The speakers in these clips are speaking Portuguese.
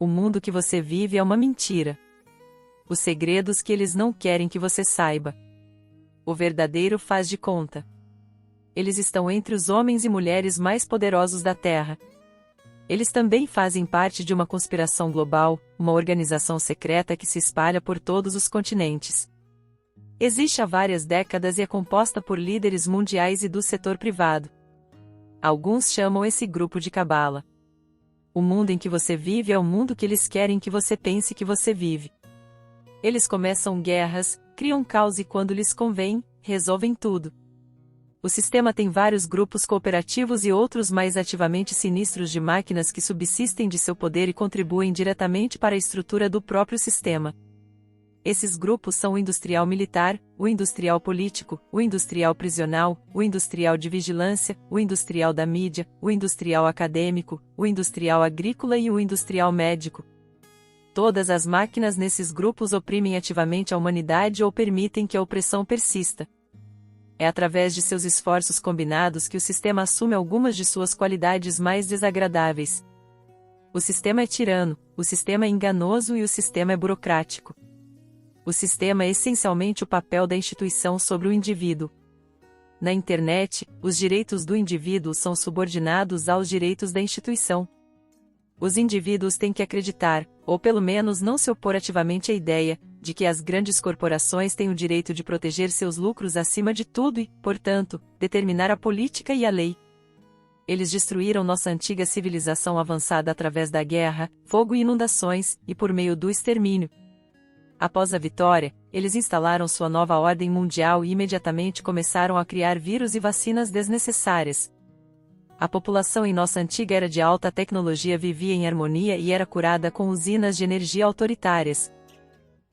O mundo que você vive é uma mentira. Os segredos que eles não querem que você saiba. O verdadeiro faz de conta. Eles estão entre os homens e mulheres mais poderosos da Terra. Eles também fazem parte de uma conspiração global, uma organização secreta que se espalha por todos os continentes. Existe há várias décadas e é composta por líderes mundiais e do setor privado. Alguns chamam esse grupo de Cabala. O mundo em que você vive é o mundo que eles querem que você pense que você vive. Eles começam guerras, criam caos e quando lhes convém, resolvem tudo. O sistema tem vários grupos cooperativos e outros mais ativamente sinistros de máquinas que subsistem de seu poder e contribuem diretamente para a estrutura do próprio sistema. Esses grupos são o industrial militar, o industrial político, o industrial prisional, o industrial de vigilância, o industrial da mídia, o industrial acadêmico, o industrial agrícola e o industrial médico. Todas as máquinas nesses grupos oprimem ativamente a humanidade ou permitem que a opressão persista. É através de seus esforços combinados que o sistema assume algumas de suas qualidades mais desagradáveis. O sistema é tirano, o sistema é enganoso e o sistema é burocrático. O sistema é essencialmente o papel da instituição sobre o indivíduo. Na internet, os direitos do indivíduo são subordinados aos direitos da instituição. Os indivíduos têm que acreditar, ou pelo menos não se opor ativamente à ideia, de que as grandes corporações têm o direito de proteger seus lucros acima de tudo e, portanto, determinar a política e a lei. Eles destruíram nossa antiga civilização avançada através da guerra, fogo e inundações, e por meio do extermínio. Após a vitória, eles instalaram sua nova ordem mundial e imediatamente começaram a criar vírus e vacinas desnecessárias. A população em nossa antiga era de alta tecnologia vivia em harmonia e era curada com usinas de energia autoritárias.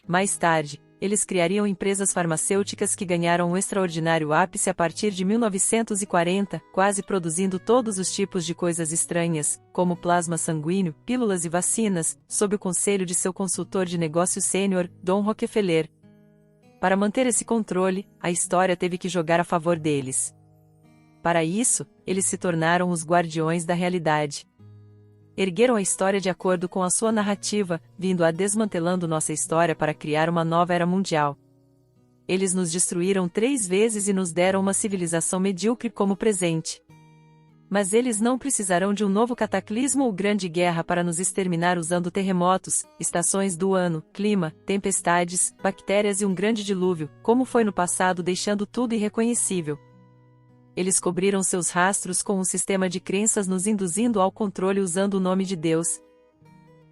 Mais tarde, eles criariam empresas farmacêuticas que ganharam um extraordinário ápice a partir de 1940, quase produzindo todos os tipos de coisas estranhas, como plasma sanguíneo, pílulas e vacinas, sob o conselho de seu consultor de negócios sênior, Don Rockefeller. Para manter esse controle, a história teve que jogar a favor deles. Para isso, eles se tornaram os guardiões da realidade. Ergueram a história de acordo com a sua narrativa, vindo a desmantelando nossa história para criar uma nova era mundial. Eles nos destruíram 3 vezes e nos deram uma civilização medíocre como presente. Mas eles não precisarão de um novo cataclismo ou grande guerra para nos exterminar usando terremotos, estações do ano, clima, tempestades, bactérias e um grande dilúvio, como foi no passado, deixando tudo irreconhecível. Eles cobriram seus rastros com um sistema de crenças nos induzindo ao controle usando o nome de Deus.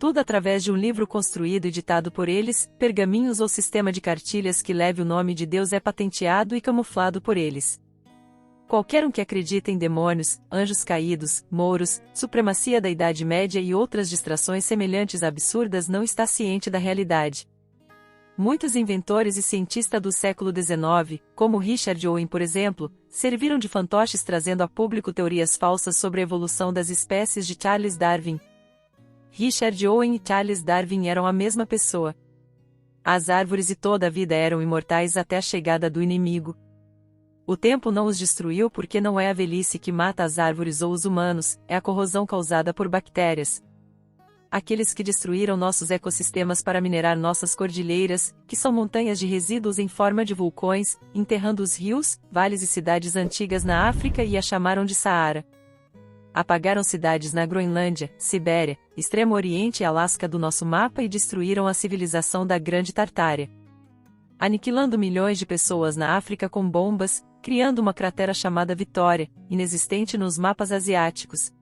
Tudo através de um livro construído e ditado por eles, pergaminhos ou sistema de cartilhas que leve o nome de Deus é patenteado e camuflado por eles. Qualquer um que acredita em demônios, anjos caídos, mouros, supremacia da Idade Média e outras distrações semelhantes absurdas não está ciente da realidade. Muitos inventores e cientistas do século XIX, como Richard Owen por exemplo, serviram de fantoches trazendo a público teorias falsas sobre a evolução das espécies de Charles Darwin. Richard Owen e Charles Darwin eram a mesma pessoa. As árvores e toda a vida eram imortais até a chegada do inimigo. O tempo não os destruiu porque não é a velhice que mata as árvores ou os humanos, é a corrosão causada por bactérias. Aqueles que destruíram nossos ecossistemas para minerar nossas cordilheiras, que são montanhas de resíduos em forma de vulcões, enterrando os rios, vales e cidades antigas na África e a chamaram de Saara. Apagaram cidades na Groenlândia, Sibéria, Extremo Oriente e Alasca do nosso mapa e destruíram a civilização da Grande Tartária. Aniquilando milhões de pessoas na África com bombas, criando uma cratera chamada Vitória, inexistente nos mapas asiáticos.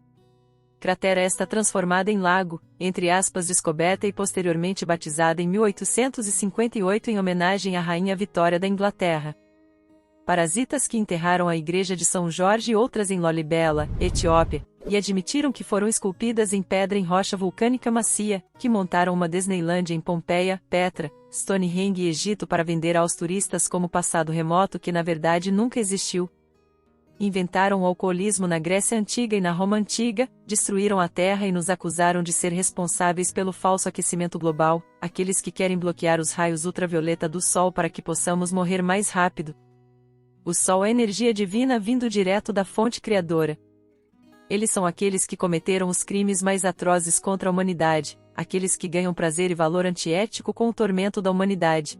Cratera esta transformada em lago, entre aspas descoberta e posteriormente batizada em 1858 em homenagem à Rainha Vitória da Inglaterra. Parasitas que enterraram a igreja de São Jorge e outras em Lolibela, Etiópia, e admitiram que foram esculpidas em pedra em rocha vulcânica macia, que montaram uma Disneylândia em Pompeia, Petra, Stonehenge e Egito para vender aos turistas como passado remoto que na verdade nunca existiu. Inventaram o alcoolismo na Grécia Antiga e na Roma Antiga, destruíram a Terra e nos acusaram de ser responsáveis pelo falso aquecimento global, aqueles que querem bloquear os raios ultravioleta do Sol para que possamos morrer mais rápido. O Sol é energia divina vindo direto da fonte criadora. Eles são aqueles que cometeram os crimes mais atrozes contra a humanidade, aqueles que ganham prazer e valor antiético com o tormento da humanidade.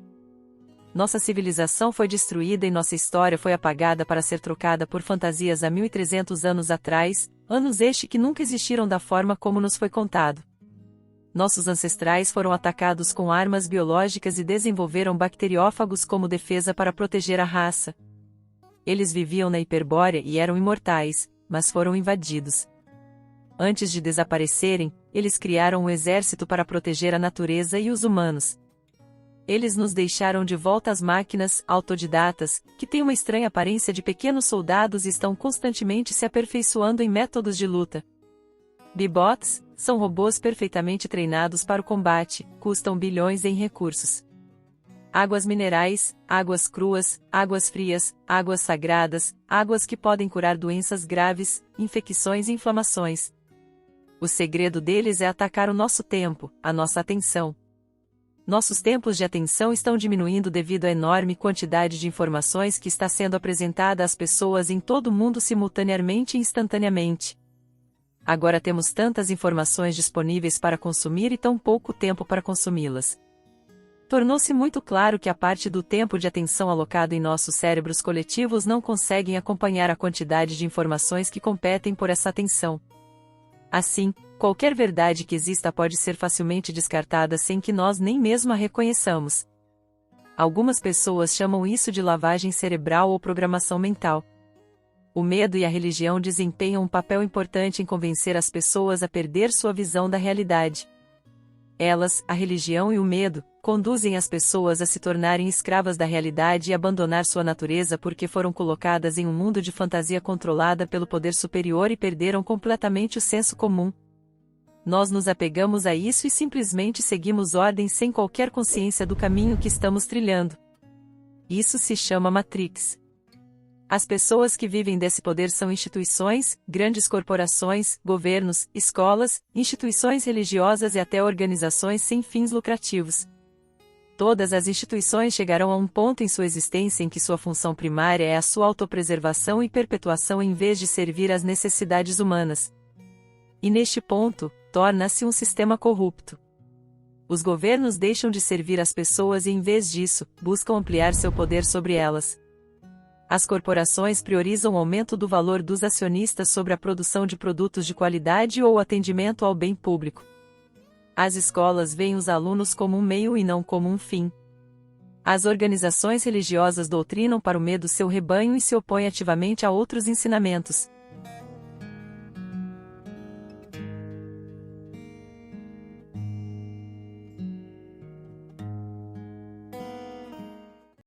Nossa civilização foi destruída e nossa história foi apagada para ser trocada por fantasias há 1300 anos atrás, anos este que nunca existiram da forma como nos foi contado. Nossos ancestrais foram atacados com armas biológicas e desenvolveram bacteriófagos como defesa para proteger a raça. Eles viviam na Hiperbórea e eram imortais, mas foram invadidos. Antes de desaparecerem, eles criaram um exército para proteger a natureza e os humanos. Eles nos deixaram de volta às máquinas, autodidatas, que têm uma estranha aparência de pequenos soldados e estão constantemente se aperfeiçoando em métodos de luta. Bibots são robôs perfeitamente treinados para o combate, custam bilhões em recursos. Águas minerais, águas cruas, águas frias, águas sagradas, águas que podem curar doenças graves, infecções e inflamações. O segredo deles é atacar o nosso tempo, a nossa atenção. Nossos tempos de atenção estão diminuindo devido à enorme quantidade de informações que está sendo apresentada às pessoas em todo o mundo simultaneamente e instantaneamente. Agora temos tantas informações disponíveis para consumir e tão pouco tempo para consumi-las. Tornou-se muito claro que a parte do tempo de atenção alocado em nossos cérebros coletivos não conseguem acompanhar a quantidade de informações que competem por essa atenção. Assim, qualquer verdade que exista pode ser facilmente descartada sem que nós nem mesmo a reconheçamos. Algumas pessoas chamam isso de lavagem cerebral ou programação mental. O medo e a religião desempenham um papel importante em convencer as pessoas a perder sua visão da realidade. Elas, a religião e o medo, conduzem as pessoas a se tornarem escravas da realidade e abandonar sua natureza porque foram colocadas em um mundo de fantasia controlada pelo poder superior e perderam completamente o senso comum. Nós nos apegamos a isso e simplesmente seguimos ordens sem qualquer consciência do caminho que estamos trilhando. Isso se chama Matrix. As pessoas que vivem desse poder são instituições, grandes corporações, governos, escolas, instituições religiosas e até organizações sem fins lucrativos. Todas as instituições chegarão a um ponto em sua existência em que sua função primária é a sua autopreservação e perpetuação em vez de servir às necessidades humanas. E neste ponto, torna-se um sistema corrupto. Os governos deixam de servir as pessoas e em vez disso, buscam ampliar seu poder sobre elas. As corporações priorizam o aumento do valor dos acionistas sobre a produção de produtos de qualidade ou o atendimento ao bem público. As escolas veem os alunos como um meio e não como um fim. As organizações religiosas doutrinam para o medo seu rebanho e se opõem ativamente a outros ensinamentos.